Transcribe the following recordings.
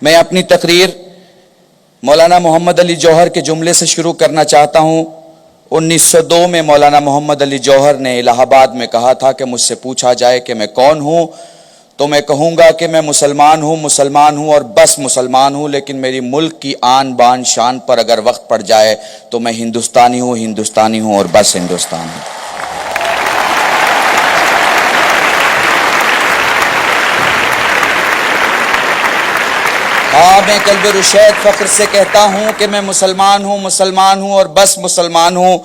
मैं अपनी तकरीर मौलाना मोहम्मद अली जौहर के जुमले से शुरू करना चाहता हूँ। 1902 में मौलाना मोहम्मद अली जौहर ने इलाहाबाद में कहा था कि मुझसे पूछा जाए कि मैं कौन हूँ तो मैं कहूँगा कि मैं मुसलमान हूँ और बस मुसलमान हूँ, लेकिन मेरी मुल्क की आन बान शान पर अगर वक्त पड़ जाए तो मैं हिंदुस्तानी हूँ और बस हिंदुस्तान हूँ। हाँ, मैं कल्बे रुशैद फख्र से कहता हूँ कि मैं मुसलमान हूँ और बस मुसलमान हूँ,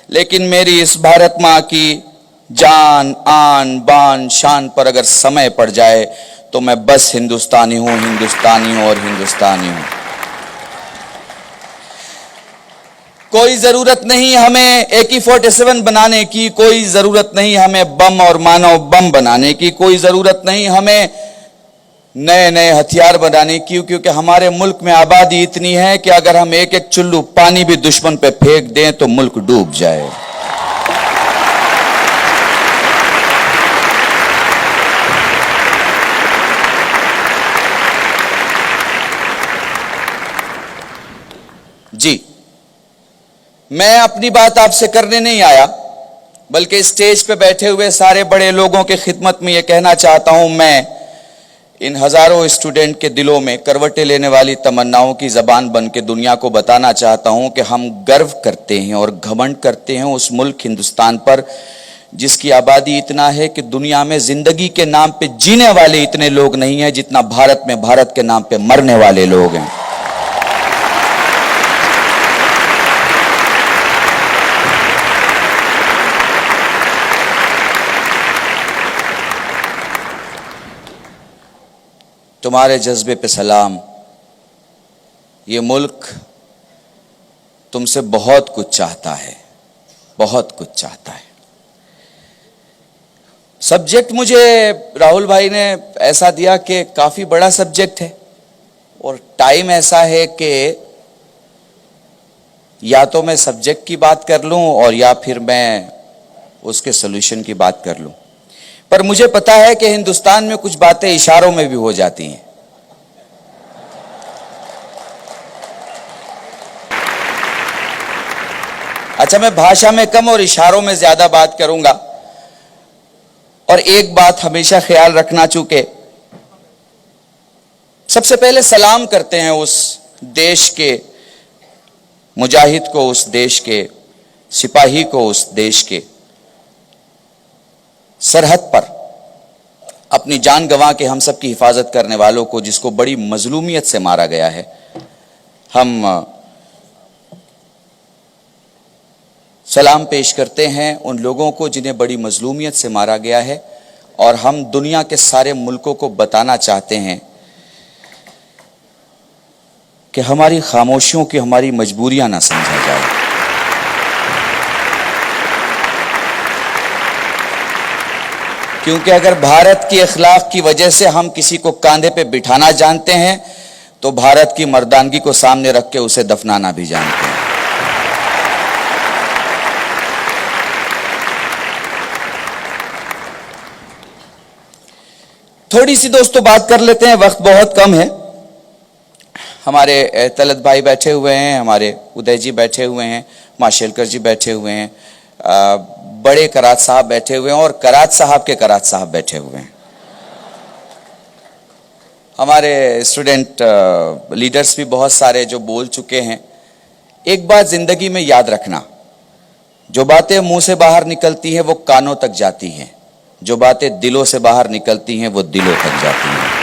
लेकिन मेरी इस भारत माँ की जान आन बान शान पर अगर समय पड़ जाए तो मैं बस हिंदुस्तानी हूँ और हिंदुस्तानी हूँ। कोई जरूरत नहीं हमें AK-47 बनाने की, कोई जरूरत नहीं हमें बम और मानव बम बनाने की, कोई जरूरत नहीं हमें नए नए हथियार बनाने की, क्योंकि हमारे मुल्क में आबादी इतनी है कि अगर हम एक एक चुल्लू पानी भी दुश्मन पे फेंक दें तो मुल्क डूब जाए। जी, मैं अपनी बात आपसे करने नहीं आया, बल्कि स्टेज पे बैठे हुए सारे बड़े लोगों की खिदमत में यह कहना चाहता हूं, मैं इन हजारों स्टूडेंट के दिलों में करवटें लेने वाली तमन्नाओं की जबान बन के दुनिया को बताना चाहता हूं कि हम गर्व करते हैं और घमंड करते हैं उस मुल्क हिंदुस्तान पर जिसकी आबादी इतना है कि दुनिया में जिंदगी के नाम पे जीने वाले इतने लोग नहीं हैं जितना भारत में भारत के नाम पे मरने वाले लोग हैं। तुम्हारे जज्बे पे सलाम। ये मुल्क तुमसे बहुत कुछ चाहता है, बहुत कुछ चाहता है। सब्जेक्ट मुझे राहुल भाई ने ऐसा दिया कि काफी बड़ा सब्जेक्ट है और टाइम ऐसा है कि या तो मैं सब्जेक्ट की बात कर लूं और या फिर मैं उसके सॉल्यूशन की बात कर लूं, पर मुझे पता है कि हिंदुस्तान में कुछ बातें इशारों में भी हो जाती हैं। अच्छा, मैं भाषा में कम और इशारों में ज्यादा बात करूंगा। और एक बात हमेशा ख्याल रखना, चूंकि सबसे पहले सलाम करते हैं उस देश के मुजाहिद को, उस देश के सिपाही को, उस देश के सरहद पर अपनी जान गंवा के हम सब की हिफाजत करने वालों को, जिसको बड़ी मजलूमियत से मारा गया है। हम सलाम पेश करते हैं उन लोगों को जिन्हें बड़ी मजलूमियत से मारा गया है, और हम दुनिया के सारे मुल्कों को बताना चाहते हैं कि हमारी खामोशियों की हमारी मजबूरियां ना समझा जाए। क्योंकि अगर भारत की अखलाक की वजह से हम किसी को कांधे पे बिठाना जानते हैं तो भारत की मर्दानगी को सामने रख के उसे दफनाना भी जानते हैं। थोड़ी सी दोस्तों बात कर लेते हैं, वक्त बहुत कम है। हमारे तलत भाई बैठे हुए हैं, हमारे उदय जी बैठे हुए हैं, माशेलकर जी बैठे हुए हैं, बड़े करात साहब बैठे हुए हैं और करात साहब के करात साहब बैठे हुए हैं। हमारे स्टूडेंट लीडर्स भी बहुत सारे जो बोल चुके हैं। एक बात जिंदगी में याद रखना, जो बातें मुंह से बाहर निकलती हैं वो कानों तक जाती हैं, जो बातें दिलों से बाहर निकलती हैं वो दिलों तक जाती हैं।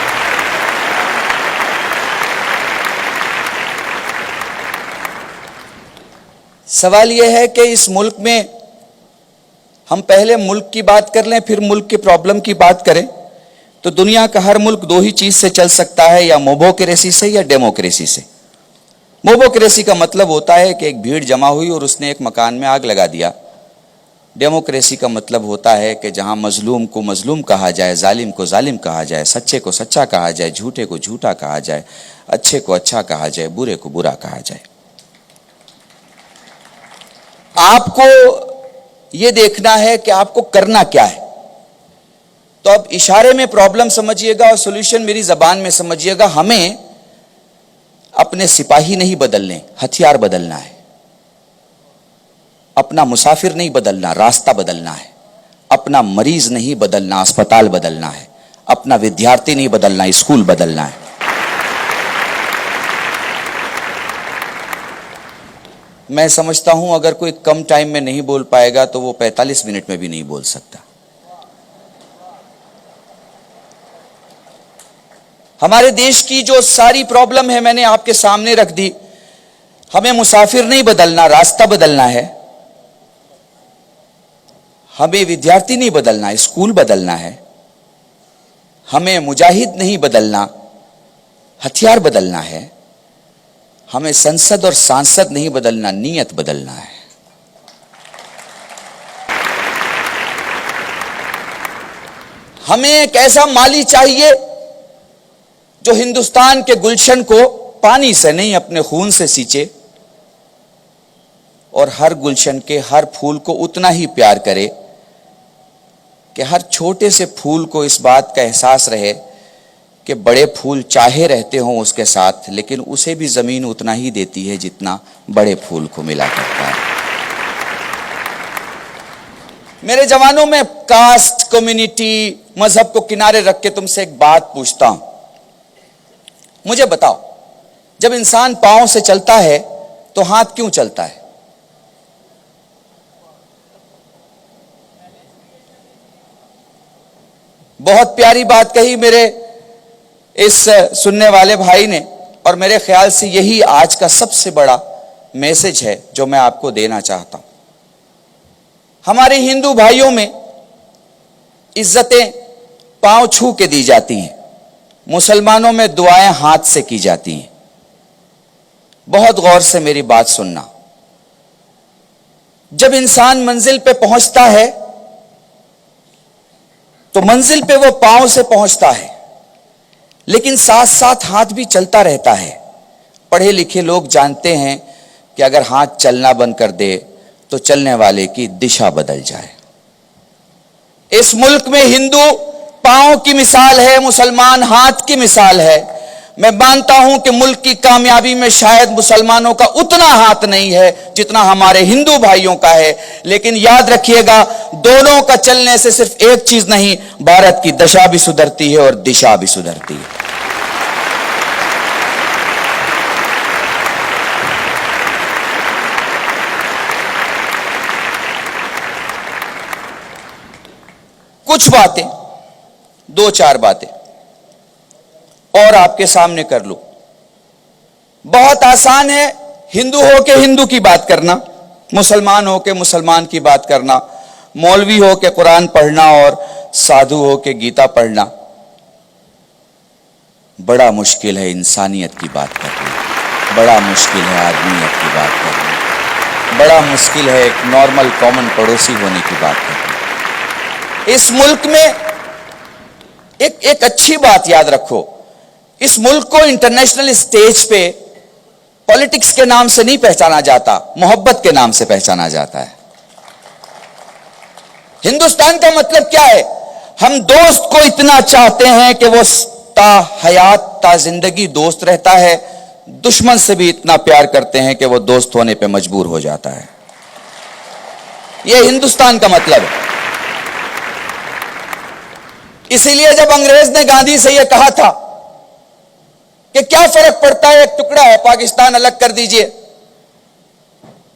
सवाल यह है कि इस मुल्क में हम पहले मुल्क की बात कर लें फिर मुल्क की प्रॉब्लम की बात करें, तो दुनिया का हर मुल्क दो ही चीज से चल सकता है, या मोबोक्रेसी से या डेमोक्रेसी से। मोबोक्रेसी का मतलब होता है कि एक भीड़ जमा हुई और उसने एक मकान में आग लगा दिया। डेमोक्रेसी का मतलब होता है कि जहां मजलूम को मजलूम कहा जाए, जालिम को जालिम कहा जाए, सच्चे को सच्चा कहा जाए, झूठे को झूठा कहा जाए, अच्छे को अच्छा कहा जाए, बुरे को बुरा कहा जाए। आपको यह देखना है कि आपको करना क्या है। तो अब इशारे में प्रॉब्लम समझिएगा और सॉल्यूशन मेरी जबान में समझिएगा। हमें अपने सिपाही नहीं बदलने, हथियार बदलना है। अपना मुसाफिर नहीं बदलना, रास्ता बदलना है। अपना मरीज नहीं बदलना, अस्पताल बदलना है। अपना विद्यार्थी नहीं बदलना, स्कूल बदलना है। मैं समझता हूं अगर कोई कम टाइम में नहीं बोल पाएगा तो वो 45 मिनट में भी नहीं बोल सकता। हमारे देश की जो सारी प्रॉब्लम है मैंने आपके सामने रख दी। हमें मुसाफिर नहीं बदलना, रास्ता बदलना है। हमें विद्यार्थी नहीं बदलना, स्कूल बदलना है। हमें मुजाहिद नहीं बदलना, हथियार बदलना है। हमें संसद और सांसद नहीं बदलना, नीयत बदलना है। हमें एक ऐसा माली चाहिए जो हिंदुस्तान के गुलशन को पानी से नहीं अपने खून से सींचे और हर गुलशन के हर फूल को उतना ही प्यार करे कि हर छोटे से फूल को इस बात का एहसास रहे कि बड़े फूल चाहे रहते हों उसके साथ, लेकिन उसे भी जमीन उतना ही देती है जितना बड़े फूल को मिला करता है। मेरे जवानों में कास्ट, कम्युनिटी, मजहब को किनारे रख के तुमसे एक बात पूछता हूं। मुझे बताओ, जब इंसान पांव से चलता है तो हाथ क्यों चलता है? बहुत प्यारी बात कही मेरे इस सुनने वाले भाई ने, और मेरे ख्याल से यही आज का सबसे बड़ा मैसेज है जो मैं आपको देना चाहता हूं। हमारे हिंदू भाइयों में इज्जतें पांव छू के दी जाती हैं, मुसलमानों में दुआएं हाथ से की जाती हैं। बहुत गौर से मेरी बात सुनना। जब इंसान मंजिल पे पहुंचता है तो मंजिल पे वो पांव से पहुंचता है, लेकिन साथ साथ हाथ भी चलता रहता है। पढ़े लिखे लोग जानते हैं कि अगर हाथ चलना बंद कर दे तो चलने वाले की दिशा बदल जाए। इस मुल्क में हिंदू पांव की मिसाल है, मुसलमान हाथ की मिसाल है। मैं मानता हूं कि मुल्क की कामयाबी में शायद मुसलमानों का उतना हाथ नहीं है जितना हमारे हिंदू भाइयों का है, लेकिन याद रखिएगा, दोनों का चलने से सिर्फ एक चीज नहीं, भारत की दशा भी सुधरती है और दिशा भी सुधरती है। कुछ बातें, दो चार बातें और आपके सामने कर लूं। बहुत आसान है हिंदू हो के हिंदू की बात करना, मुसलमान हो के मुसलमान की बात करना, मौलवी हो के कुरान पढ़ना और साधु हो के गीता पढ़ना। बड़ा मुश्किल है इंसानियत की बात करना, बड़ा मुश्किल है आदमियत की बात करना, बड़ा मुश्किल है एक नॉर्मल कॉमन पड़ोसी होने की बात करना। इस मुल्क में एक अच्छी बात याद रखो, इस मुल्क को इंटरनेशनल स्टेज पे पॉलिटिक्स के नाम से नहीं पहचाना जाता, मोहब्बत के नाम से पहचाना जाता है। हिंदुस्तान का मतलब क्या है? हम दोस्त को इतना चाहते हैं कि वो ता हयात ता जिंदगी दोस्त रहता है, दुश्मन से भी इतना प्यार करते हैं कि वो दोस्त होने पे मजबूर हो जाता है। यह हिंदुस्तान का मतलब है। इसीलिए जब अंग्रेज ने गांधी से यह कहा था कि क्या फर्क पड़ता है, एक टुकड़ा है, पाकिस्तान अलग कर दीजिए,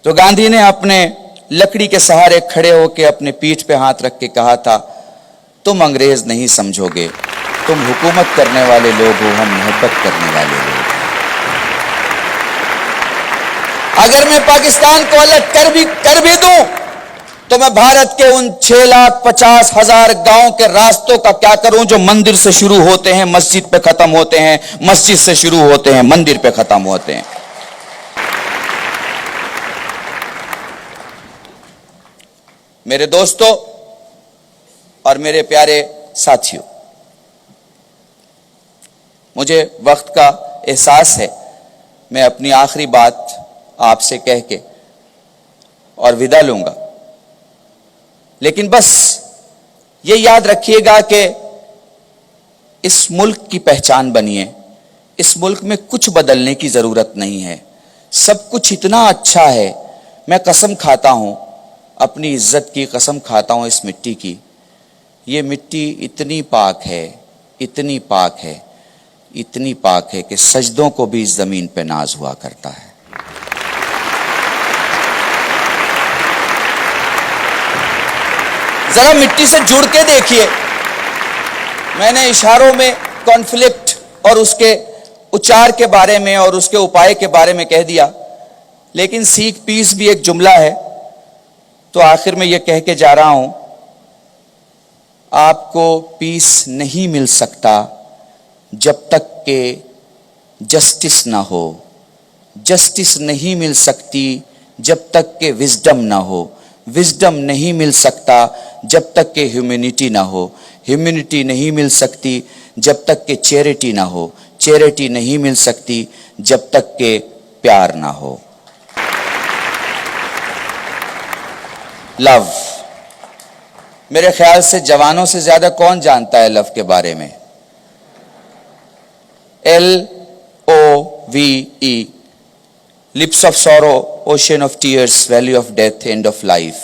तो गांधी ने अपने लकड़ी के सहारे खड़े होकर अपने पीठ पे हाथ रख के कहा था, तुम अंग्रेज नहीं समझोगे, तुम हुकूमत करने वाले लोग हो, हम मोहब्बत करने वाले लोग हैं। अगर मैं पाकिस्तान को अलग कर भी दूं तो मैं भारत के उन 6,50,000 गांव के रास्तों का क्या करूं जो मंदिर से शुरू होते हैं, मस्जिद पे खत्म होते हैं, मस्जिद से शुरू होते हैं, मंदिर पे खत्म होते हैं। मेरे दोस्तों और मेरे प्यारे साथियों, मुझे वक्त का एहसास है। मैं अपनी आखिरी बात आपसे कह के और विदा लूंगा, लेकिन बस ये याद रखिएगा कि इस मुल्क की पहचान बनिए, इस मुल्क में कुछ बदलने की जरूरत नहीं है, सब कुछ इतना अच्छा है। मैं कसम खाता हूं, अपनी इज्जत की कसम खाता हूं इस मिट्टी की, ये मिट्टी इतनी पाक है, इतनी पाक है, इतनी पाक है कि सजदों को भी इस जमीन पे नाज हुआ करता है। जरा मिट्टी से जुड़ के देखिए। मैंने इशारों में कॉन्फ्लिक्ट और उसके उच्चार के बारे में और उसके उपाय के बारे में कह दिया, लेकिन सीख पीस भी एक जुमला है। तो आखिर में यह कह के जा रहा हूं, आपको पीस नहीं मिल सकता जब तक के जस्टिस ना हो, जस्टिस नहीं मिल सकती जब तक के विजडम ना हो, विजडम नहीं मिल सकता जब तक के ह्यूमैनिटी ना हो, ह्यूमैनिटी नहीं मिल सकती जब तक के चैरिटी ना हो, चैरिटी नहीं मिल सकती जब तक के प्यार ना हो। लव, मेरे ख्याल से जवानों से ज्यादा कौन जानता है लव के बारे में? LOVE, lips of sorrow, ocean of tears, valley of death, end of life.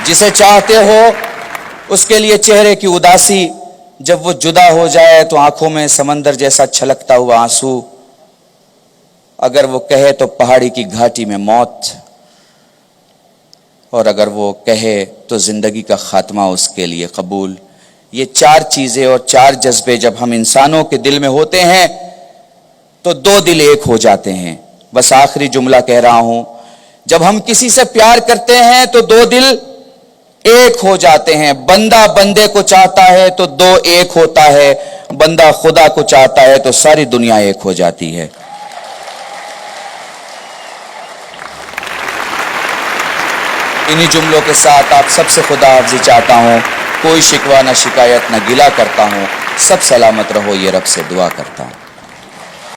जिसे चाहते हो उसके लिए चेहरे की उदासी, जब वो जुदा हो जाए तो आंखों में समंदर जैसा छलकता हुआ आंसू, अगर वो कहे तो पहाड़ी की घाटी में मौत, और अगर वो कहे तो जिंदगी का खात्मा उसके लिए कबूल। ये चार चीजें और चार जज्बे जब हम इंसानों के दिल में होते हैं तो दो दिल एक हो जाते हैं। बस आखिरी जुमला कह रहा हूं, जब हम किसी से प्यार करते हैं तो दो दिल एक हो जाते हैं। बंदा बंदे को चाहता है तो दो एक होता है, बंदा खुदा को चाहता है तो सारी दुनिया एक हो जाती है। इन्हीं जुमलों के साथ आप सबसे खुदा हाफ़िज़ी चाहता हूं। कोई शिकवा न शिकायत न गिला करता हूं, सब सलामत रहो ये रब से दुआ करता हूं।